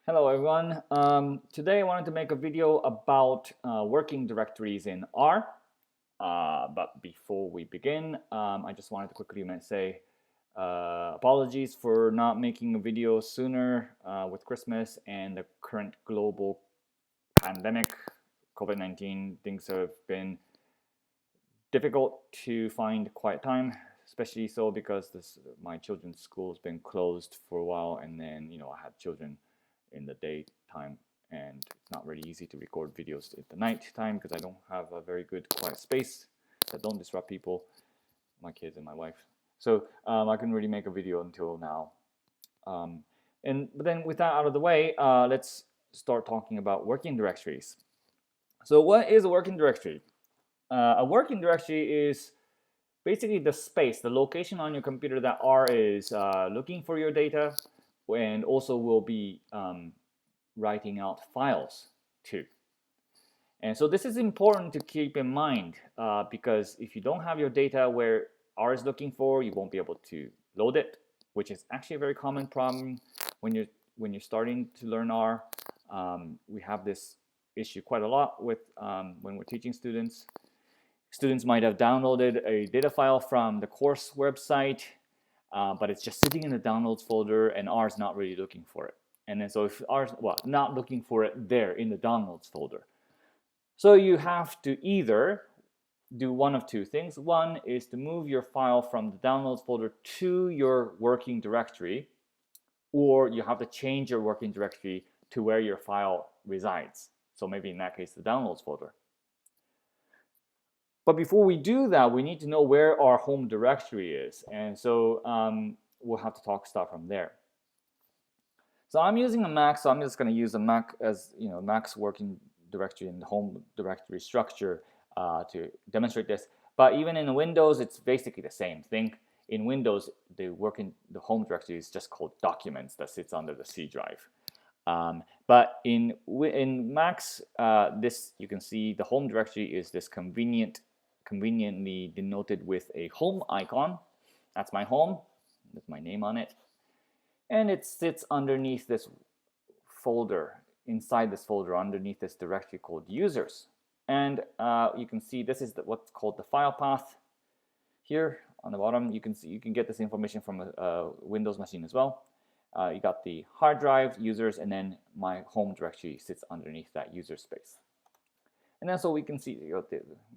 Hello everyone. Today I wanted to make a video about working directories in R. But before we begin, I just wanted to quickly say apologies for not making a video sooner with Christmas and the current global pandemic, COVID-19. Things have been difficult to find quiet time, especially so because my children's school has been closed for a while, and then I had children in the daytime, and it's not really easy to record videos at the night time because I don't have a very good quiet space that don't disrupt people, my kids and my wife. So I couldn't really make a video until now. But then with that out of the way, let's start talking about working directories. So what is a working directory? A working directory is basically the space, the location on your computer that R is looking for your data, and also will be writing out files too. And so this is important to keep in mind because if you don't have your data where R is looking for, you won't be able to load it, which is actually a very common problem when you're starting to learn R. We have this issue quite a lot with when we're teaching students. Students might have downloaded a data file from the course website, but it's just sitting in the downloads folder, and R is not really looking for it. And then so if R is not looking for it there in the downloads folder, so you have to either do one of two things. One is to move your file from the downloads folder to your working directory, or you have to change your working directory to where your file resides. So maybe in that case, the downloads folder. But before we do that, we need to know where our home directory is. And so we'll have to start from there. So I'm using a Mac, so I'm just going to use a Mac as Mac's working directory and home directory structure to demonstrate this. But even in Windows, it's basically the same thing. In Windows, the home directory is just called Documents that sits under the C drive. But in Macs, this you can see the home directory is this conveniently denoted with a home icon. That's my home. There's my name on it. And it sits underneath this folder, inside this folder, underneath this directory called users. And you can see this is what's called the file path. Here on the bottom, you can get this information from a Windows machine as well. You got the hard drive, users, and then my home directory sits underneath that user space. And then so we can see,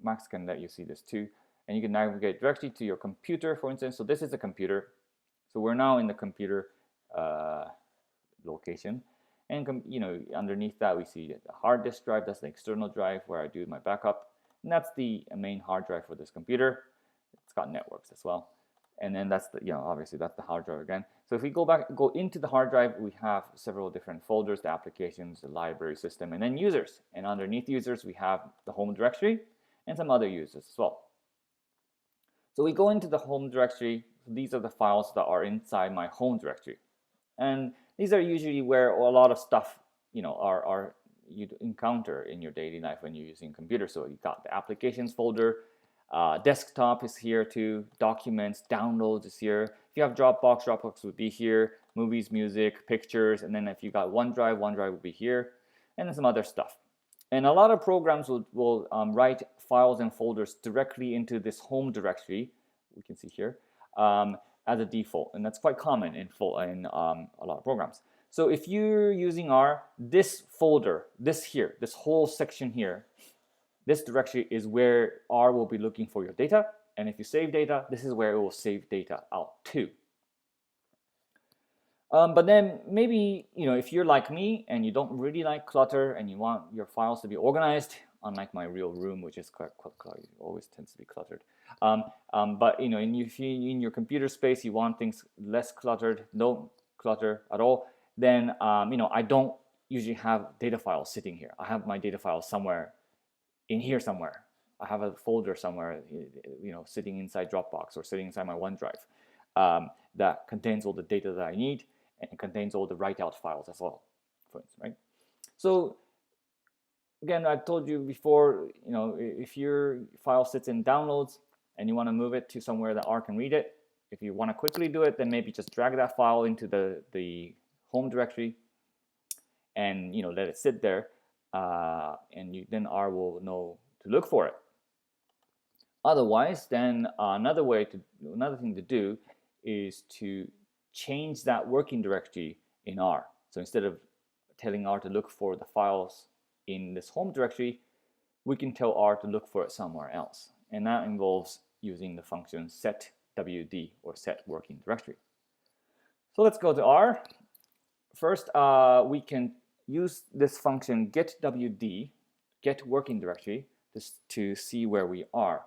Max can let you see this too. And you can navigate directly to your computer, for instance. So this is a computer. So we're now in the computer location. And underneath that we see the hard disk drive. That's the external drive where I do my backup. And that's the main hard drive for this computer. It's got networks as well. And then that's obviously that's the hard drive again. So if we go into the hard drive, we have several different folders, the applications, the library system, and then users. And underneath users, we have the home directory and some other users as well. So we go into the home directory. These are the files that are inside my home directory. And these are usually where a lot of stuff, you encounter in your daily life when you're using a computer. So you got the applications folder, desktop is here too, documents, downloads is here. If you have Dropbox, Dropbox would be here, movies, music, pictures, and then if you got OneDrive, OneDrive would be here, and then some other stuff. And a lot of programs will write files and folders directly into this home directory, we can see here, as a default, and that's quite common in a lot of programs. So if you're using R, this folder, this whole section here, this directory is where R will be looking for your data, and if you save data, this is where it will save data out to. But then maybe if you're like me and you don't really like clutter and you want your files to be organized, unlike my real room, which is quite cluttered, always tends to be cluttered. But in your computer space, you want things less cluttered, no clutter at all. Then I don't usually have data files sitting here. I have my data files somewhere in here somewhere. I have a folder somewhere, sitting inside Dropbox or sitting inside my OneDrive that contains all the data that I need and contains all the write-out files as well, for instance, right? So again, I told you before, if your file sits in downloads and you want to move it to somewhere that R can read it, if you want to quickly do it, then maybe just drag that file into the home directory. and let it sit there, and then R will know to look for it. Otherwise, then another thing to do is to change that working directory in R. So instead of telling R to look for the files in this home directory, we can tell R to look for it somewhere else. And that involves using the function setwd, or set working directory. So let's go to R. First, we can use this function getwd, get working directory, to see where we are.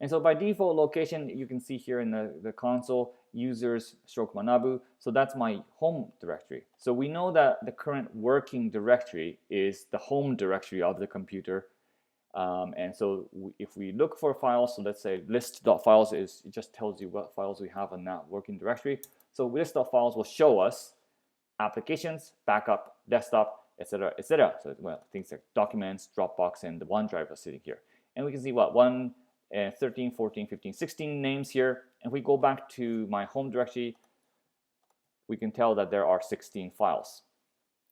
And so by default location, you can see here in the console, users stroke manabu. So that's my home directory. So we know that the current working directory is the home directory of the computer. And so if we look for files, so let's say list.files it just tells you what files we have in that working directory. So list.files will show us applications, backup, desktop, etc., etc. So things like documents, Dropbox, and the OneDrive are sitting here. And we can see what 13, 14, 15, 16 names here. And if we go back to my home directory, we can tell that there are 16 files,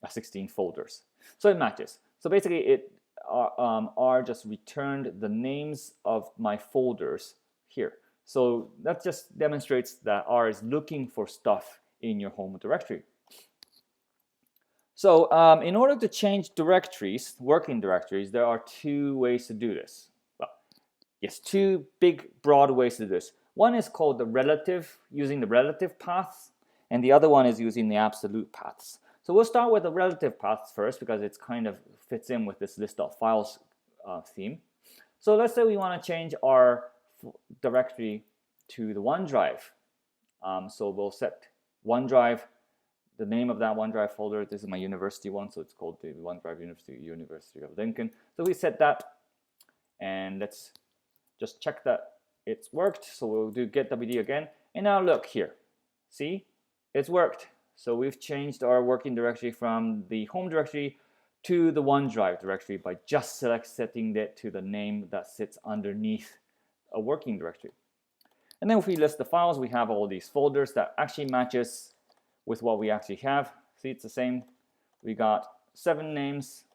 16 folders. So it matches. So basically, R just returned the names of my folders here. So that just demonstrates that R is looking for stuff in your home directory. So in order to change directories, working directories, there are two ways to do this. Yes, two big, broad ways to do this. One is called the relative, using the relative paths, and the other one is using the absolute paths. So we'll start with the relative paths first because it's kind of fits in with this list.files theme. So let's say we want to change our directory to the OneDrive. So we'll set OneDrive, the name of that OneDrive folder. This is my university one, so it's called the OneDrive University of Lincoln. So we set that, and let's just check that it's worked. So we'll do getwd again. And now look here. See? It's worked. So we've changed our working directory from the home directory to the OneDrive directory by just setting it to the name that sits underneath a working directory. And then if we list the files, we have all these folders that actually matches with what we actually have. See, it's the same. We got 7 names,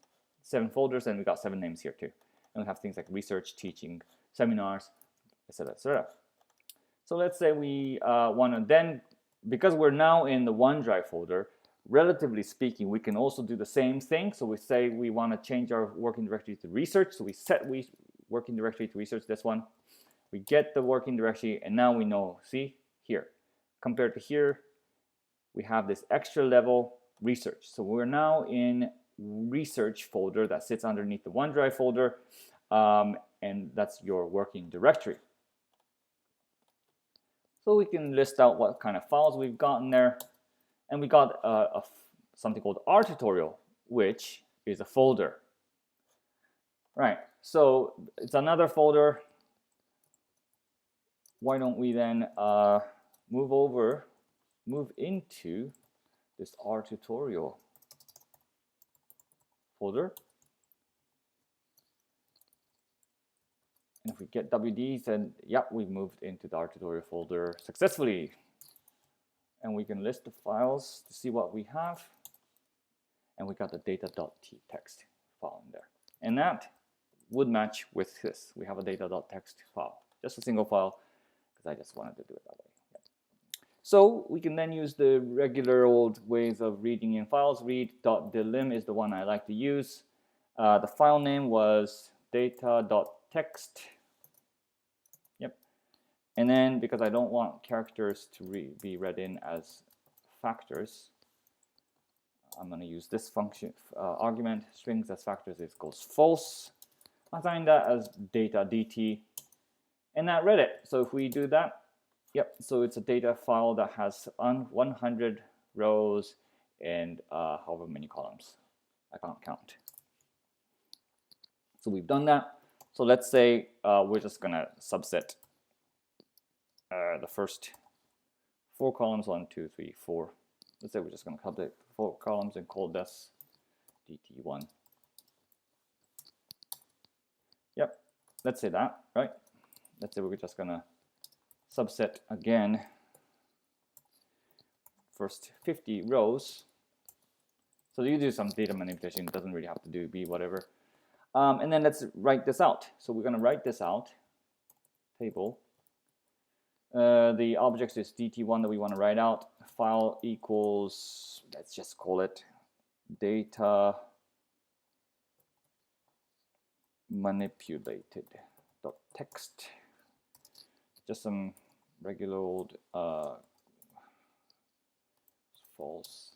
7 folders, and we got 7 names here too. And we have things like research, teaching, seminars, etc., etc. So let's say we want to then, because we're now in the OneDrive folder, relatively speaking, we can also do the same thing. So we say we want to change our working directory to research. So we set working directory to research, this one. We get the working directory, and now we know, see, here. Compared to here, we have this extra level research. So we're now in research folder that sits underneath the OneDrive folder. And that's your working directory. So we can list out what kind of files we've gotten there. And we got something called R tutorial, which is a folder. Right, so it's another folder. Why don't we then move into this R tutorial folder. And if we get WD, then yep, we've moved into the R tutorial folder successfully. And we can list the files to see what we have. And we got the data.txt file in there. And that would match with this. We have a data.txt file, just a single file, because I just wanted to do it that way. Yep. So we can then use the regular old ways of reading in files. Read.delim is the one I like to use. The file name was data.txt. And then, because I don't want characters to be read in as factors, I'm going to use this function argument, strings as factors equals false. Assign that as data dt, and that read it. So if we do that, yep, so it's a data file that has 100 rows and however many columns. I can't count. So we've done that. So let's say we're just going to subset the first 4 columns, 1, 2, 3, 4. Let's say we're just going to subset 4 columns and call this dt1. Yep, let's say that, right? Let's say we're just going to subset again first 50 rows. So you do some data manipulation. It doesn't really have to be whatever. And then let's write this out. So we're going to write this out. Table. The object is dt1 that we want to write out. File equals, let's just call it data manipulated .text. Just some regular old false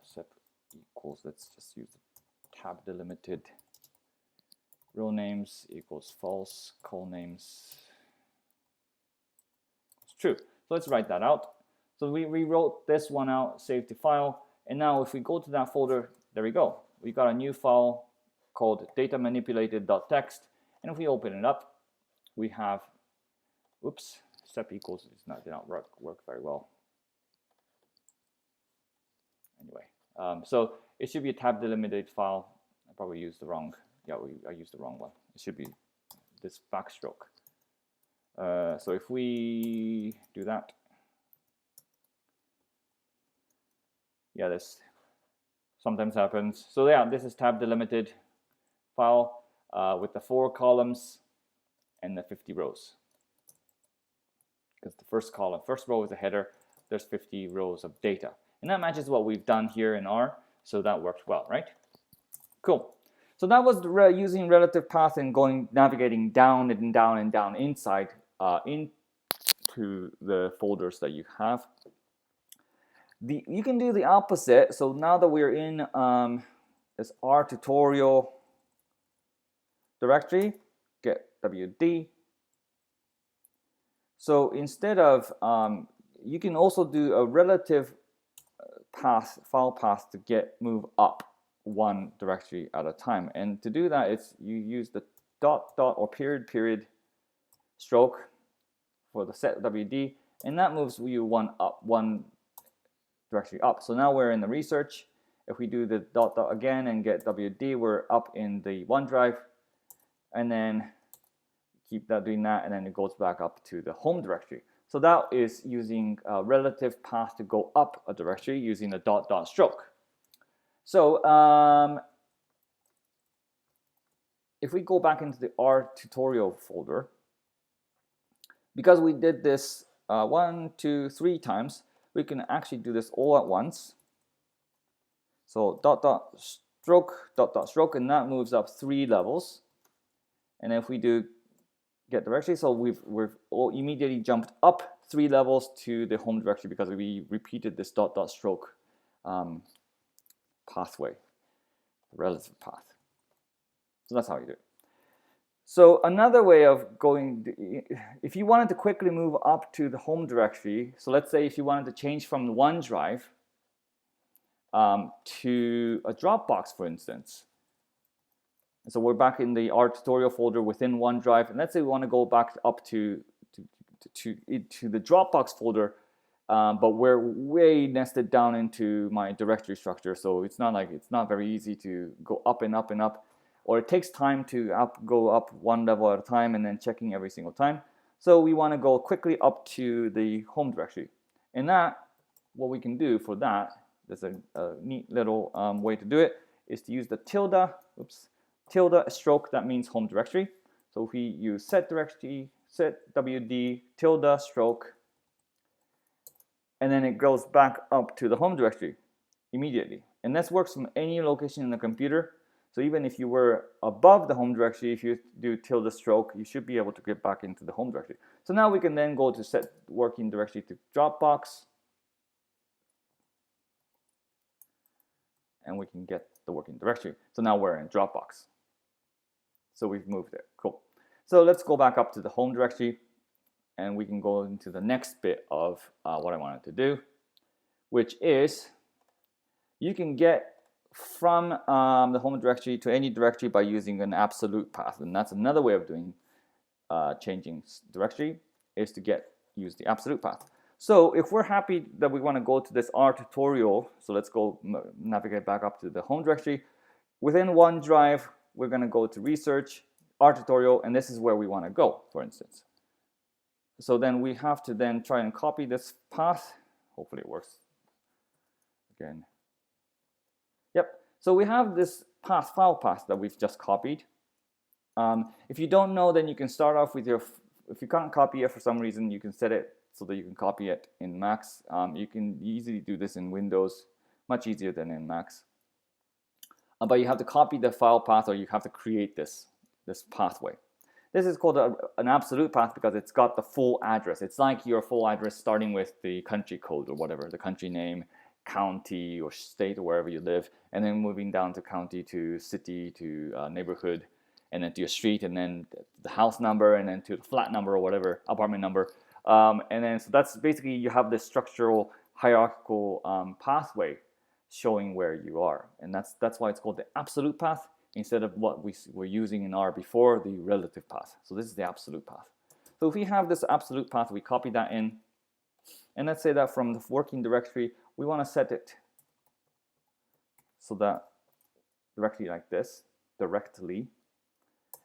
sep equals, let's just use the tab delimited row names equals false, call names it's true. So let's write that out. So we rewrote this one out, saved the file, and now if we go to that folder, there we go. We got a new file called data manipulated.txt, and if we open it up, we have, oops, sep equals did not work very well. Anyway, so it should be a tab delimited file. I probably used the wrong, I used the wrong one. It should be this backstroke. So if we do that, yeah, this sometimes happens. So yeah, this is tab delimited file with the 4 columns and the 50 rows. Because the first row is a header, there's 50 rows of data. And that matches what we've done here in R, so that worked well, right? Cool. So that was using relative path and navigating down and down and down inside into the folders that you have. You can do the opposite. So now that we're in this R tutorial directory, get WD. So instead of, you can also do a relative path, file path to move up one directory at a time. And to do that, you use the dot or period stroke for the set WD, and that moves you one directory up. So now we're in the research. If we do the dot again and get WD, we're up in the OneDrive, and then keep doing that, and then it goes back up to the home directory. So that is using a relative path to go up a directory using the dot stroke. So if we go back into the R tutorial folder, because we did this 1, 2, 3 times, we can actually do this all at once. So dot stroke, and that moves up 3 levels. And if we do get directory, so we've all immediately jumped up 3 levels to the home directory because we repeated this dot stroke pathway, the relative path. So that's how you do it. So another way of going, if you wanted to quickly move up to the home directory, so let's say if you wanted to change from the OneDrive to a Dropbox, for instance. And so we're back in the R tutorial folder within OneDrive, and let's say we want to go back up to the Dropbox folder, but we're way nested down into my directory structure, so it's not very easy to go up and up and up, or it takes time to go up one level at a time and then checking every single time. So we want to go quickly up to the home directory, and what we can do for that, there's a neat little way to do it, is to use the tilde stroke, that means home directory. So if we use set directory, set WD tilde stroke, and then it goes back up to the home directory immediately. And this works from any location in the computer. So even if you were above the home directory, if you do tilde stroke, you should be able to get back into the home directory. So now we can then go to set working directory to Dropbox, and we can get the working directory. So now we're in Dropbox. So we've moved there. Cool. So let's go back up to the home directory, and we can go into the next bit of what I wanted to do, which is you can get from the home directory to any directory by using an absolute path. And that's another way of doing changing directory, is to use the absolute path. So if we're happy that we want to go to this R tutorial, so let's go navigate back up to the home directory. Within OneDrive, we're going to go to research, R tutorial, and this is where we want to go, for instance. So then we have to then try and copy this path. Hopefully it works. Again, So we have this path, file path that we've just copied. If you don't know, then you can start off with your, if you can't copy it for some reason, you can set it so that you can copy it in Macs. You can easily do this in Windows, much easier than in Macs. But you have to copy the file path, or you have to create this pathway. This is called an absolute path because it's got the full address. It's like your full address starting with the country code or whatever, the country name, county or state or wherever you live, and then moving down to county, to city, to neighborhood, and then to your street, and then the house number, and then to the flat number or whatever, apartment number. And then so that's basically, you have this structural hierarchical pathway showing where you are, and that's why it's called the absolute path, instead of what we were using in R before, the relative path. So this is the absolute path. So if we have this absolute path, we copy that in, and let's say that from the working directory, we want to set it so that directly like this, directly.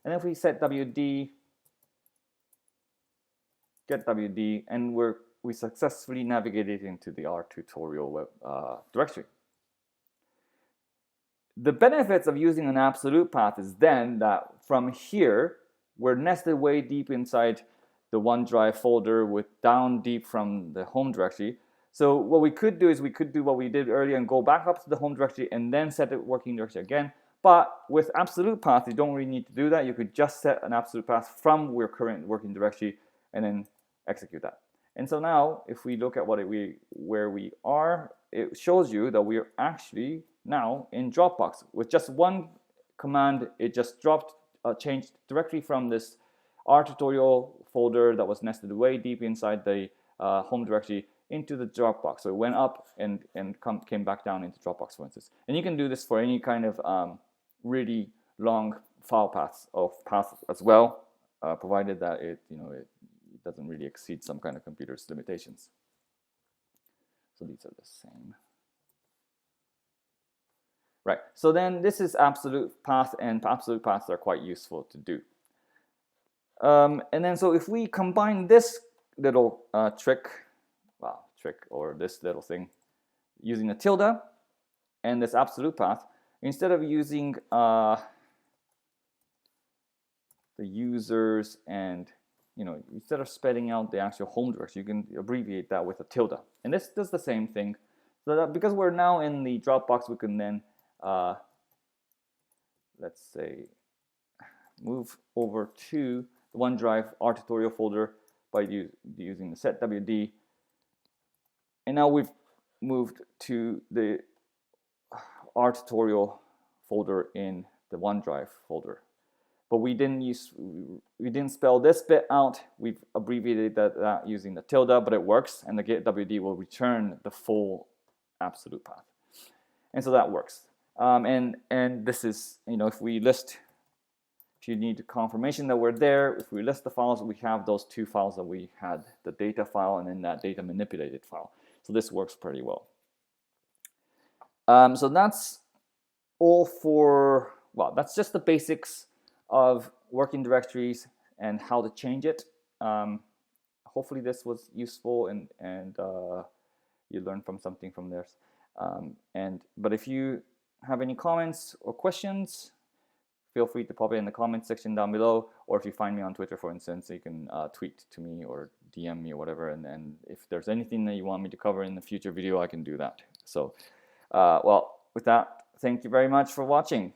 And if we set WD, get WD, and we successfully navigated into the R tutorial web directory. The benefits of using an absolute path is then that from here, we're nested way deep inside the OneDrive folder with down deep from the home directory. So what we could do is we could do what we did earlier and go back up to the home directory and then set the working directory again. But with absolute path, you don't really need to do that. You could just set an absolute path from your current working directory and then execute that. And so now, if we look at where we are, it shows you that we are actually now in Dropbox. With just one command, it just changed directly from this R tutorial folder that was nested way deep inside the home directory into the Dropbox. So it went up and came back down into Dropbox, for instance. And you can do this for any kind of really long file paths as well, provided that it doesn't really exceed some kind of computer's limitations. So these are the same. Right, so then this is absolute path, and absolute paths are quite useful to do. And then so if we combine this little trick or this little thing using a tilde and this absolute path, instead of using the users and instead of spelling out the actual home directory, you can abbreviate that with a tilde. And this does the same thing. So that because we're now in the Dropbox, we can then let's say move over to the OneDrive R tutorial folder by using the set WD. And now we've moved to the R tutorial folder in the OneDrive folder. But we didn't spell this bit out. We've abbreviated that using the tilde, but it works, and the get WD will return the full absolute path. And so that works. And this is, if we list, if you need confirmation that we're there, if we list the files, we have those two files that we had, the data file and then that data manipulated file. So this works pretty well. So that's all for, well, that's just the basics of working directories and how to change it. Hopefully this was useful and you learned something from this. But if you have any comments or questions, feel free to pop it in the comment section down below, or if you find me on Twitter, for instance, you can tweet to me or DM me or whatever, and then if there's anything that you want me to cover in the future video, I can do that. So, well, with that, thank you very much for watching.